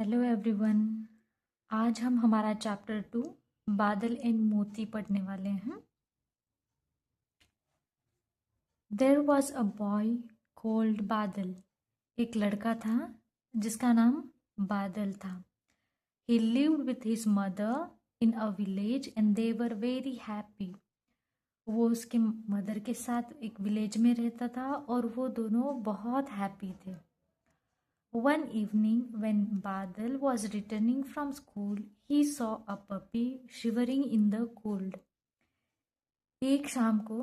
Hello everyone. आज हम हमारा चैप्टर 2 बादल एंड मोती पढ़ने वाले हैं। There was a boy called Badal. एक लड़का था जिसका नाम बादल था। He lived with his mother in a village and they were very happy. वो उसके मदर के साथ एक विलेज में रहता था और वो दोनों बहुत हैप्पी थे। One evening, when Badal was returning from school, he saw a puppy shivering in the cold. एक शाम को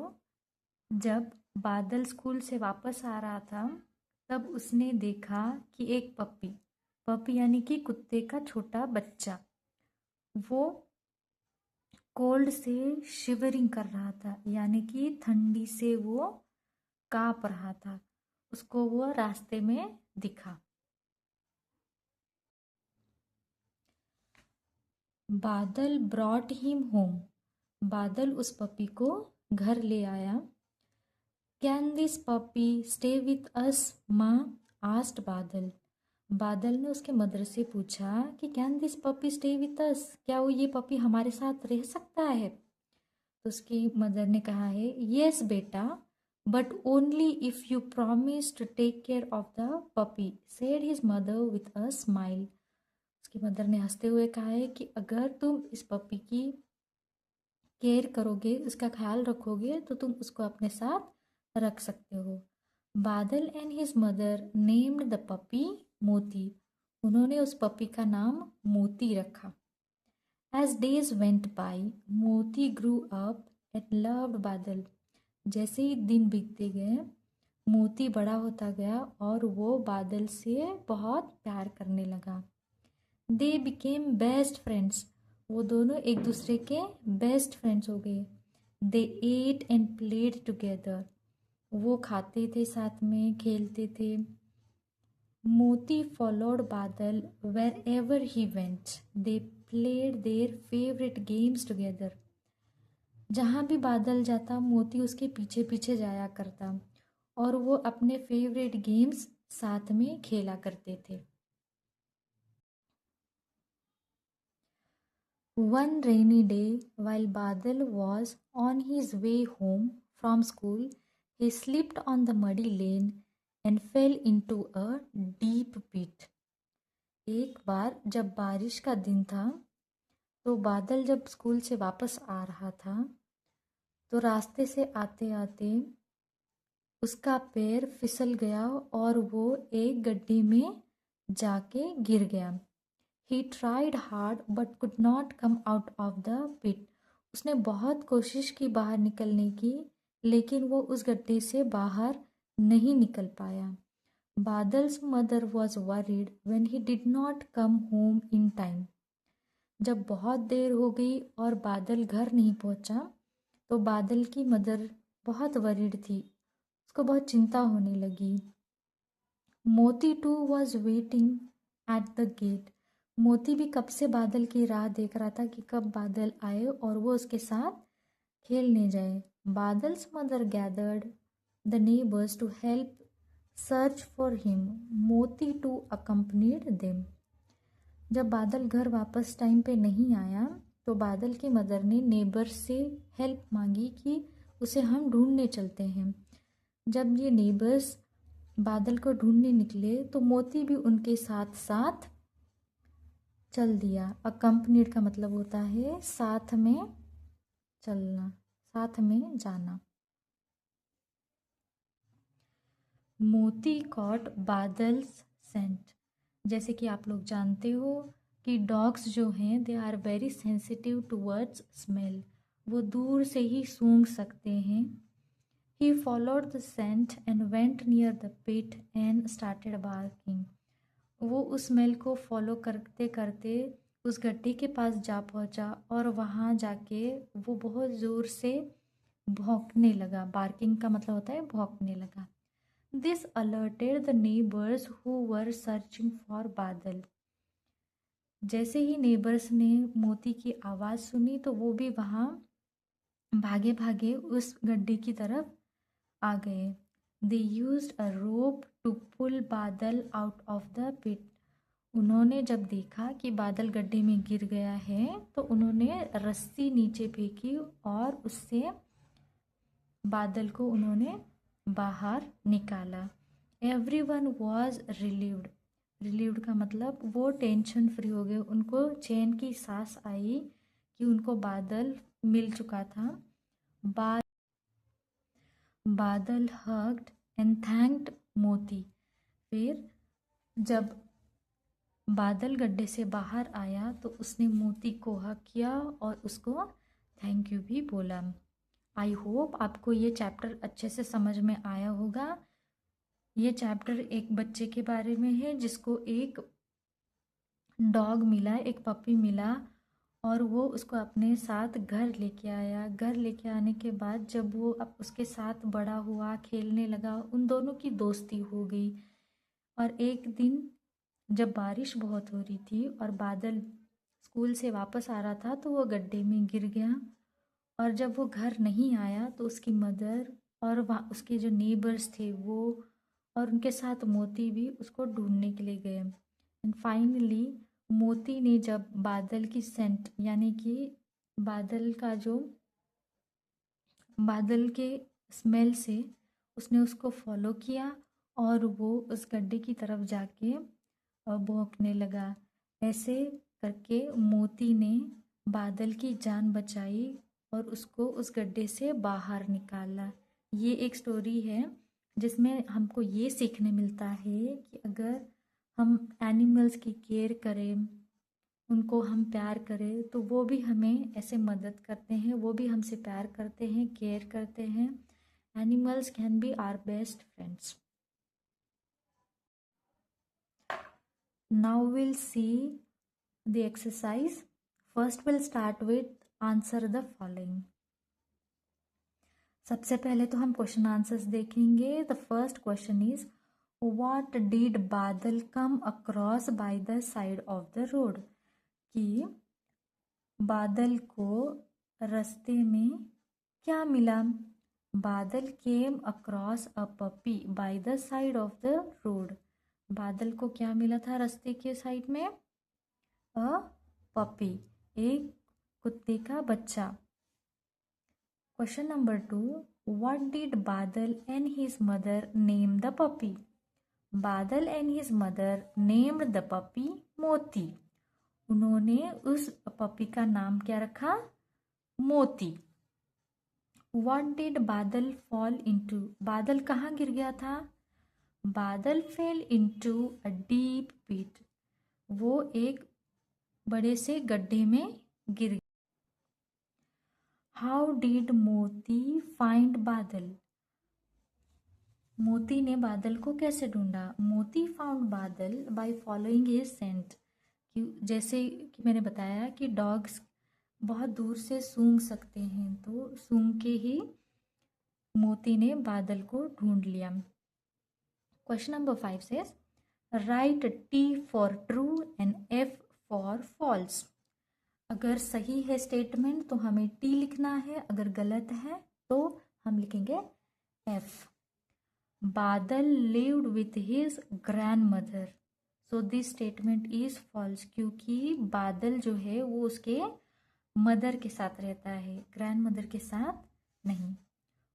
जब बादल स्कूल से वापस आ रहा था तब उसने देखा कि एक पपी यानी कि कुत्ते का छोटा बच्चा वो कोल्ड से शिवरिंग कर रहा था, यानी कि ठंडी से वो काँप रहा था। उसको वो रास्ते में दिखा। बादल ब्रॉट हिम होम। बादल उस पपी को घर ले आया। Can this puppy stay with us माँ? आस्ट बादल। बादल ने उसके मदर से पूछा कि can this puppy stay with us, क्या वो ये पपी हमारे साथ रह सकता है? तो उसकी मदर ने कहा है यस बेटा, but only if you promise to take care of the puppy, said his mother with a smile. उसकी मदर ने हंसते हुए कहा है कि अगर तुम इस पपी की केयर करोगे, उसका ख्याल रखोगे, तो तुम उसको अपने साथ रख सकते हो। बादल and his mother named the puppy Moti. उन्होंने उस पपी का नाम मोती रखा। एज डेज वेंट बाई, मोती ग्रू अप एंड लव्ड बादल। जैसे ही दिन बीतते गए, मोती बड़ा होता गया और वो बादल से बहुत प्यार करने लगा। They became best friends. वो दोनों एक दूसरे के बेस्ट फ्रेंड्स हो गए। दे एट एंड प्लेड टुगेदर। वो खाते थे, साथ में खेलते थे। Moti followed Badal wherever he went. They played their favourite games together. जहाँ भी बादल जाता, मोती उसके पीछे पीछे जाया करता और वो अपने फेवरेट गेम्स साथ में खेला करते थे। One rainy day, while Badal was on his way home from school, he slipped on the muddy lane and fell into a deep pit. एक बार जब बारिश का दिन था तो बादल जब स्कूल से वापस आ रहा था तो रास्ते से आते आते उसका पैर फिसल गया और वो एक गड्ढे में जाके गिर गया। He tried hard but could not come out of the pit. उसने बहुत कोशिश की बाहर निकलने की, लेकिन वो उस गड्ढे से बाहर नहीं निकल पाया। Badal's mother was worried when he did not come home in time. जब बहुत देर हो गई और बादल घर नहीं पहुंचा तो बादल की मदर बहुत वरीड थी, उसको बहुत चिंता होने लगी। Moti too was waiting at the gate. Moti भी कब से बादल की राह देख रहा था कि कब बादल आए और वो उसके साथ खेलने जाए। Badal's mother gathered the neighbours to help search for him. Moti to accompanied them. जब बादल घर वापस टाइम पे नहीं आया तो बादल की मदर ने नेबर्स से हेल्प मांगी कि उसे हम ढूंढने चलते हैं। जब ये नेबर्स बादल को ढूंढने निकले तो मोती भी उनके साथ साथ चल दिया। अकम्पनीड का मतलब होता है साथ में चलना, साथ में जाना। मोती कॉट बादल्स सेंट। जैसे कि आप लोग जानते हो कि डॉग्स जो हैं they are very sensitive towards smell. वो दूर से ही सूंघ सकते हैं। He followed the scent and went near the pit and started barking. वो उस स्मेल को फॉलो करते करते उस गड्ढे के पास जा पहुंचा और वहाँ जाके वो बहुत ज़ोर से भौंकने लगा। बार्किंग का मतलब होता है भौंकने लगा। This alerted the neighbours who were searching for बादल। जैसे ही नेबर्स ने मोती की आवाज़ सुनी तो वो भी वहाँ भागे भागे उस गड्ढे की तरफ आ गए। They used a rope to pull बादल आउट ऑफ द पिट। उन्होंने जब देखा कि बादल गड्ढे में गिर गया है तो उन्होंने रस्सी नीचे फेंकी और उससे बादल को उन्होंने बाहर निकाला। Everyone was relieved. रिलीव्ड का मतलब वो टेंशन फ्री हो गए, उनको चैन की सांस आई कि उनको बादल मिल चुका था। बादल हग्ड एंड थैंक्ड मोती। फिर जब बादल गड्ढे से बाहर आया तो उसने मोती को हग किया और उसको थैंक यू भी बोला। आई होप आपको ये चैप्टर अच्छे से समझ में आया होगा। ये चैप्टर एक बच्चे के बारे में है जिसको एक डॉग मिला, एक पपी मिला और वो उसको अपने साथ घर लेके आया। घर लेके आने के बाद जब वो अब उसके साथ बड़ा हुआ, खेलने लगा, उन दोनों की दोस्ती हो गई। और एक दिन जब बारिश बहुत हो रही थी और बादल स्कूल से वापस आ रहा था तो वो गड्ढे में गिर गया। और जब वो घर नहीं आया तो उसकी मदर और वहाँ उसके जो नेबर्स थे वो और उनके साथ मोती भी उसको ढूंढने के लिए गए। एंड फाइनली मोती ने जब बादल की सेंट यानी कि बादल का जो बादल के स्मेल से उसने उसको फॉलो किया और वो उस गड्ढे की तरफ जाके भौंकने लगा। ऐसे करके मोती ने बादल की जान बचाई और उसको उस गड्ढे से बाहर निकाला। ये एक स्टोरी है जिसमें हमको ये सीखने मिलता है कि अगर हम एनिमल्स की केयर करें, उनको हम प्यार करें तो वो भी हमें ऐसे मदद करते हैं, वो भी हमसे प्यार करते हैं, केयर करते हैं। Animals can be our best friends. Now we'll see the exercise. First we'll start with answer the following. सबसे पहले तो हम क्वेश्चन आंसर्स देखेंगे। The first question is what did Badal come across by the side of the road. कि बादल को रास्ते में क्या मिला। Badal came across a puppy by the side of the road. Badal को क्या मिला था रास्ते के साइड में? अ पपी, एक कुत्ते का बच्चा। Question number 2, what did Badal and his mother name the puppy. Badal and his mother named the puppy Moti. उन्होंने उस पपी का नाम क्या रखा? Moti. What did Badal fall into. Badal कहाँ गिर गया था? Badal fell into a deep pit. वो एक बड़े से गड्ढे में गिर गया। हाउ डिड मोती फाइंड बादल। मोती ने बादल को कैसे ढूंढा? मोती फाउंड बादल बाय फॉलोइंग हिज सेंट। जैसे कि मैंने बताया कि डॉग्स बहुत दूर से सूंघ सकते हैं, तो सूंघ के ही मोती ने बादल को ढूंढ लिया। Question number 5 says write T for true and F for false. अगर सही है स्टेटमेंट तो हमें टी लिखना है, अगर गलत है तो हम लिखेंगे F. Badal lived with his grandmother. So this statement is false, क्योंकि बादल जो है वो उसके मदर के साथ रहता है, ग्रैंड मदर के साथ नहीं।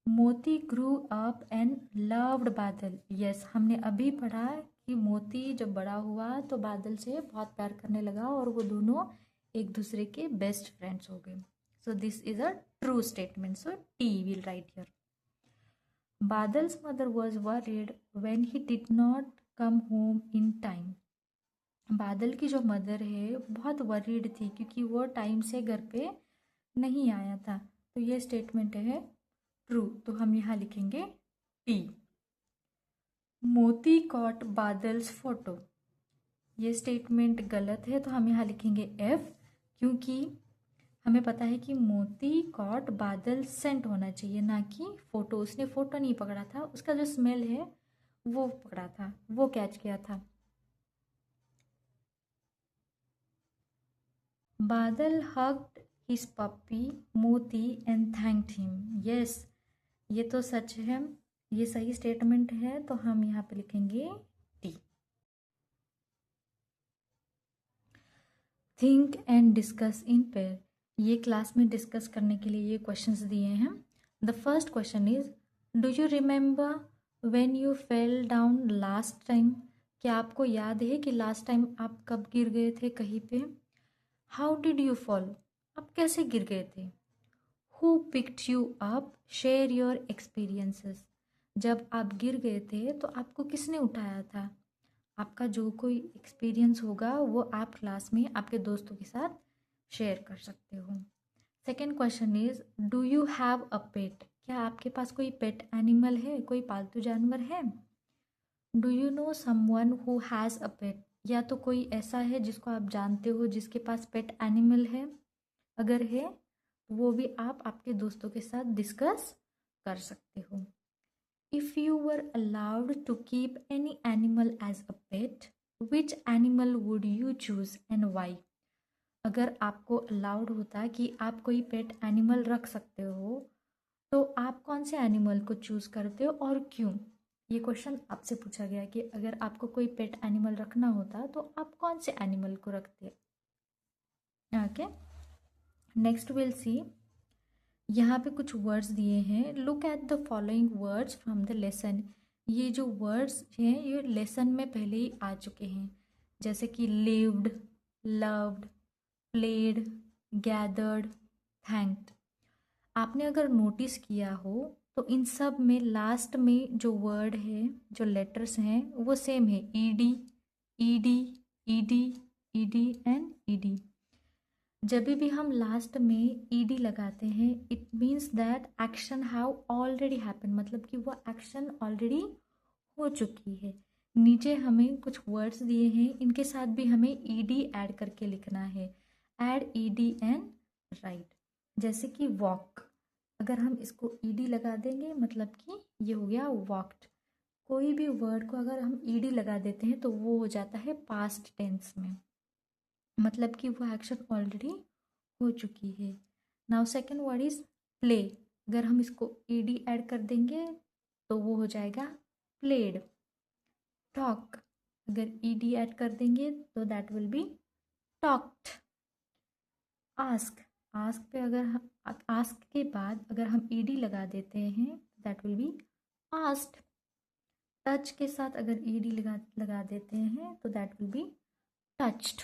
मोती ग्रू अप एंड लव्ड बादल। यस, हमने अभी पढ़ा कि मोती जब बड़ा हुआ तो बादल से बहुत प्यार करने लगा और वो दोनों एक दूसरे के बेस्ट फ्रेंड्स हो गए। So this is a true statement, so T will write here. Badal's mother was worried when he did not come home in time. Badal की जो मदर है बहुत वरीड थी क्योंकि वो टाइम से घर पे नहीं आया था। तो ये स्टेटमेंट है ट्रू, तो हम यहाँ लिखेंगे टी। मोती कॉट बादल्स फोटो। ये स्टेटमेंट गलत है, तो हम यहाँ लिखेंगे एफ, क्योंकि हमें पता है कि मोती कॉट बादल सेंट होना चाहिए, ना कि फोटो। उसने फोटो नहीं पकड़ा था, उसका जो स्मेल है वो पकड़ा था, वो कैच किया था। बादल हग्ड हिज पप्पी मोती एंड थैंक्ड हिम। यस, ये तो सच है, ये सही स्टेटमेंट है, तो हम यहाँ पे लिखेंगे T. Think and discuss in pair. ये क्लास में डिस्कस करने के लिए ये क्वेश्चंस दिए हैं। The first question is, do you remember when you fell down last time? क्या आपको याद है कि लास्ट टाइम आप कब गिर गए थे कहीं पे? How did you fall? आप कैसे गिर गए थे? Who picked you up? Share your experiences. जब आप गिर गए थे तो आपको किसने उठाया था? आपका जो कोई एक्सपीरियंस होगा वो आप क्लास में आपके दोस्तों के साथ शेयर कर सकते हो। Second question is, do you have a pet? क्या आपके पास कोई पेट एनिमल है, कोई पालतू जानवर है? Do you know someone who has a pet? या तो कोई ऐसा है जिसको आप जानते हो जिसके पास पेट एनिमल है? अगर है वो भी आप आपके दोस्तों के साथ डिस्कस कर सकते हो। If you were allowed to keep any animal as a pet, which animal would you choose and why? अगर आपको अलाउड होता कि आप कोई पेट एनिमल रख सकते हो तो आप कौन से एनिमल को चूज करते हो और क्यों? ये क्वेश्चन आपसे पूछा गया कि अगर आपको कोई पेट एनिमल रखना होता तो आप कौन से एनिमल को रखते? Okay, next will see. यहाँ पे कुछ वर्ड्स दिए हैं। Look at the following words from the lesson. ये जो वर्ड्स हैं ये लेसन में पहले ही आ चुके हैं, जैसे कि lived, loved, played, gathered, thanked. आपने अगर नोटिस किया हो तो इन सब में लास्ट में जो वर्ड है, जो लेटर्स हैं वो सेम है, ED, ED, ED, ED and ED. जब भी हम लास्ट में ईडी लगाते हैं it means that action have already happen, मतलब कि वो एक्शन ऑलरेडी हो चुकी है। नीचे हमें कुछ वर्ड्स दिए हैं, इनके साथ भी हमें ईडी ऐड करके लिखना है। Add ED and right. जैसे कि वॉक, अगर हम इसको ईडी लगा देंगे मतलब कि ये हो गया वॉक्ड। कोई भी वर्ड को अगर हम ईडी लगा देते हैं तो वो हो जाता है पास्ट टेंस में, मतलब कि वो एक्शन ऑलरेडी हो चुकी है। Now second word is play. अगर हम इसको ईडी ऐड कर देंगे तो वो हो जाएगा प्लेड। टॉक, अगर ईडी ऐड कर देंगे तो that will be talked. Ask, ask पे अगर हम आस्क के बाद अगर हम ईडी लगा देते हैं that will be asked. Touch के साथ अगर ईडी लगा देते हैं तो दैट विल बी टच्ड।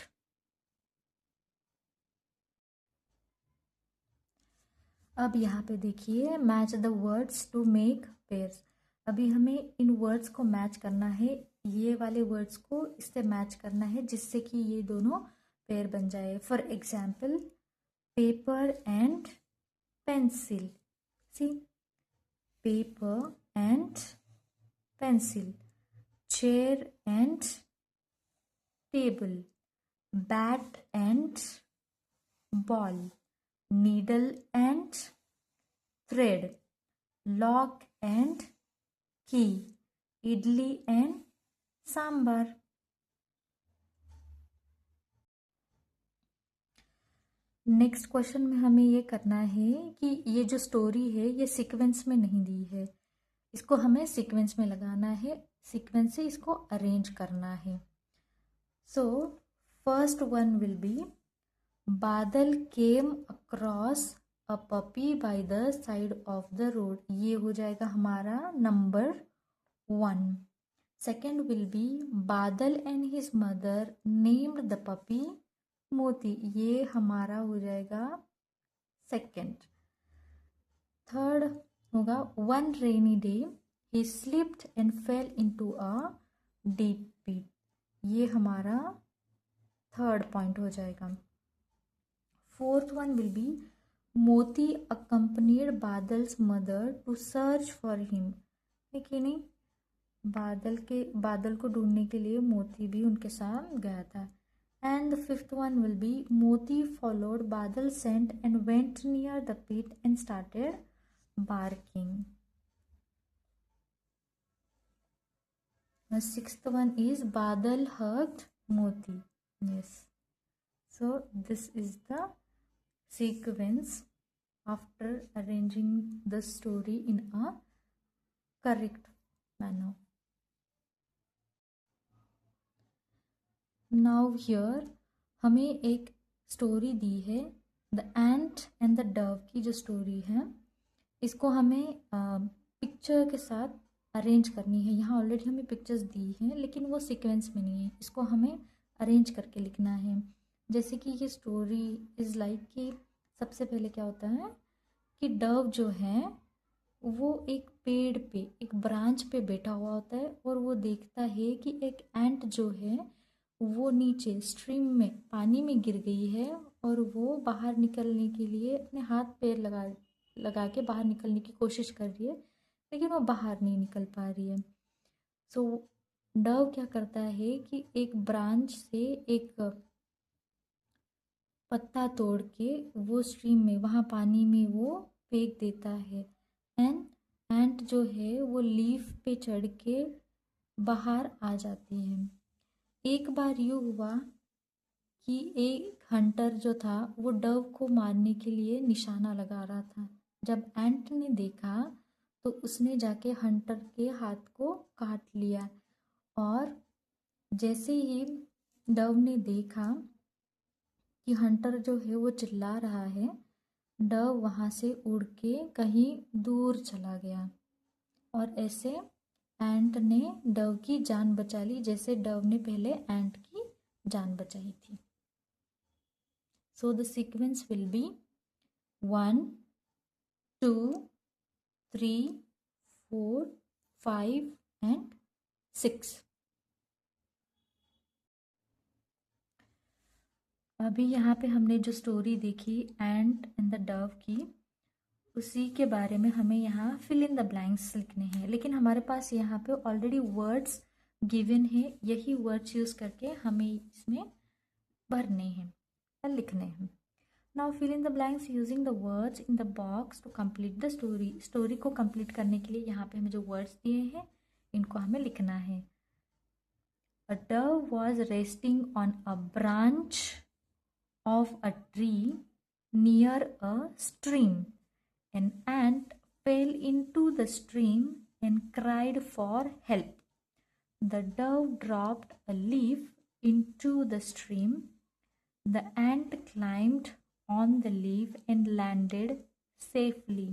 अब यहाँ पे देखिए, match the words to make pairs. अभी हमें इन वर्ड्स को मैच करना है, ये वाले वर्ड्स को इससे मैच करना है जिससे कि ये दोनों पेयर बन जाए। For example, paper and pencil. See, paper and pencil. Chair and table. Bat and ball. needle and thread, lock and key, idli and sambar। Next question में हमें ये करना है कि ये जो स्टोरी है ये सीक्वेंस में नहीं दी है, इसको हमें सीक्वेंस में लगाना है, सीक्वेंस से इसको अरेंज करना है। So first one will be, Badal came across a puppy by the side of the road. ये हो जाएगा हमारा number 1। Second will be, Badal and his mother named the puppy Moti. ये हमारा हो जाएगा सेकेंड। थर्ड होगा, one rainy day he slipped and fell into a deep pit. ये हमारा थर्ड पॉइंट हो जाएगा। Fourth one will be, Moti accompanied Badal's mother to search for him. है कि नहीं, बादल को ढूंढने के लिए मोती भी उनके साथ गया था। And the fifth one will be, Moti followed Badal scent and went near the pit and started barking. The sixth one is Badal hugged Moti. Yes. So this is the sequence after arranging the story in a correct manner. Now here हमें एक story दी है the ant and the Dove की जो story है, इसको हमें picture के साथ अरेंज करनी है। यहाँ ऑलरेडी हमें पिक्चर्स दी हैं लेकिन वो सीक्वेंस में नहीं है, इसको हमें अरेंज करके लिखना है। जैसे कि ये स्टोरी इज़ लाइक कि सबसे पहले क्या होता है कि डव जो है वो एक पेड़ पे, एक ब्रांच पे बैठा हुआ होता है और वो देखता है कि एक एंट जो है वो नीचे स्ट्रीम में, पानी में गिर गई है और वो बाहर निकलने के लिए अपने हाथ पैर लगा के बाहर निकलने की कोशिश कर रही है, लेकिन वो बाहर नहीं निकल पा रही है। सो डव क्या करता है कि एक ब्रांच से एक पत्ता तोड़ के वो स्ट्रीम में, वहाँ पानी में वो फेंक देता है। एंड एंट जो है वो लीफ पे चढ़ के बाहर आ जाती है। एक बार यूँ हुआ कि एक हंटर जो था वो डव को मारने के लिए निशाना लगा रहा था। जब एंट ने देखा तो उसने जाके हंटर के हाथ को काट लिया और जैसे ही डव ने देखा कि हंटर जो है वो चिल्ला रहा है, डव वहाँ से उड़ के कहीं दूर चला गया और ऐसे एंट ने डव की जान बचा ली, जैसे डव ने पहले एंट की जान बचाई थी। So the sequence will be 1, 2, 3, 4, 5 and 6. अभी यहाँ पे हमने जो स्टोरी देखी एंट एंड द डव की, उसी के बारे में हमें यहाँ फिल इन द ब्लैंक्स लिखने हैं। लेकिन हमारे पास यहाँ पे ऑलरेडी वर्ड्स गिवन है, यही वर्ड्स यूज़ करके हमें इसमें भरने हैं और लिखने हैं। Now fill in the blanks using the words in the box to complete the story. Story को कंप्लीट करने के लिए यहाँ पे हमें जो वर्ड्स दिए हैं इनको हमें लिखना है। A dove was resting on a branch of a tree near a stream. An ant fell into the stream and cried for help. The dove dropped a leaf into the stream. The ant climbed on the leaf and landed safely.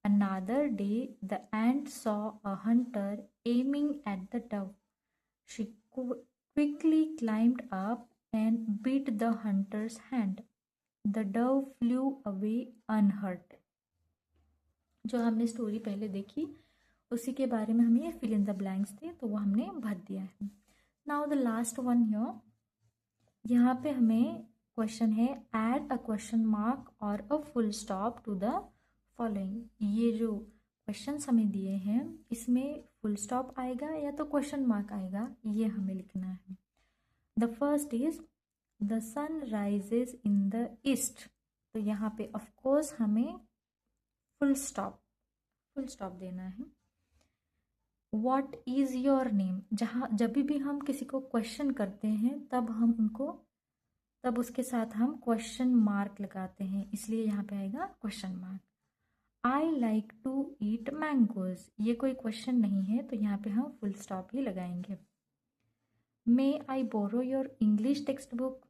Another day, the ant saw a hunter aiming at the dove. She quickly climbed up and beat the hunter's hand. The dove flew away unhurt. जो हमने story पहले देखी उसी के बारे में हमें ये फिल इन द ब्लैंक्स थे, तो वो हमने भर दिया है। Now the last one here, यहाँ पे हमें क्वेश्चन है ऐड अ क्वेश्चन मार्क और a full stop to the following. ये जो क्वेश्चंस हमें दिए हैं इसमें फुल स्टॉप आएगा या तो क्वेश्चन मार्क आएगा, ये हमें लिखना है। The first is the sun rises in the east, तो यहाँ पे ऑफ कोर्स हमें फुल स्टॉप देना है। व्हाट इज योर नेम, जहाँ जब भी हम किसी को क्वेश्चन करते हैं तब उसके साथ हम क्वेश्चन मार्क लगाते हैं, इसलिए यहाँ पे आएगा question mark. I like to eat mangoes, ये कोई क्वेश्चन नहीं है तो यहाँ पे हम फुल स्टॉप ही लगाएंगे। May I borrow your English textbook,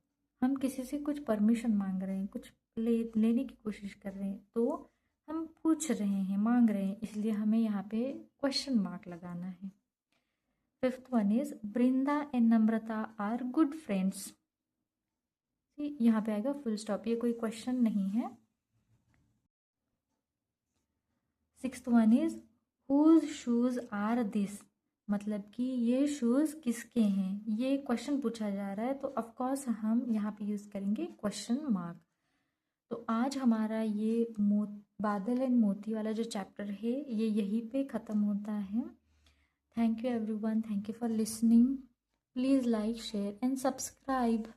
हम किसी से कुछ परमिशन मांग रहे हैं, कुछ लेने की कोशिश कर रहे हैं, तो हम पूछ रहे हैं, मांग रहे हैं, इसलिए हमें यहाँ पे क्वेश्चन मार्क लगाना है। Fifth one is Brinda and Namrata are good friends, यहाँ पे आएगा फुल स्टॉप, ये कोई क्वेश्चन नहीं है। Sixth one is whose shoes are this, मतलब कि ये शूज़ किसके हैं, ये क्वेश्चन पूछा जा रहा है तो ऑफ कोर्स हम यहाँ पे यूज़ करेंगे क्वेश्चन मार्क। तो आज हमारा ये बादल एंड मोती वाला जो चैप्टर है ये यहीं पे ख़त्म होता है। Thank you everyone, thank you for listening. Please like, share and subscribe.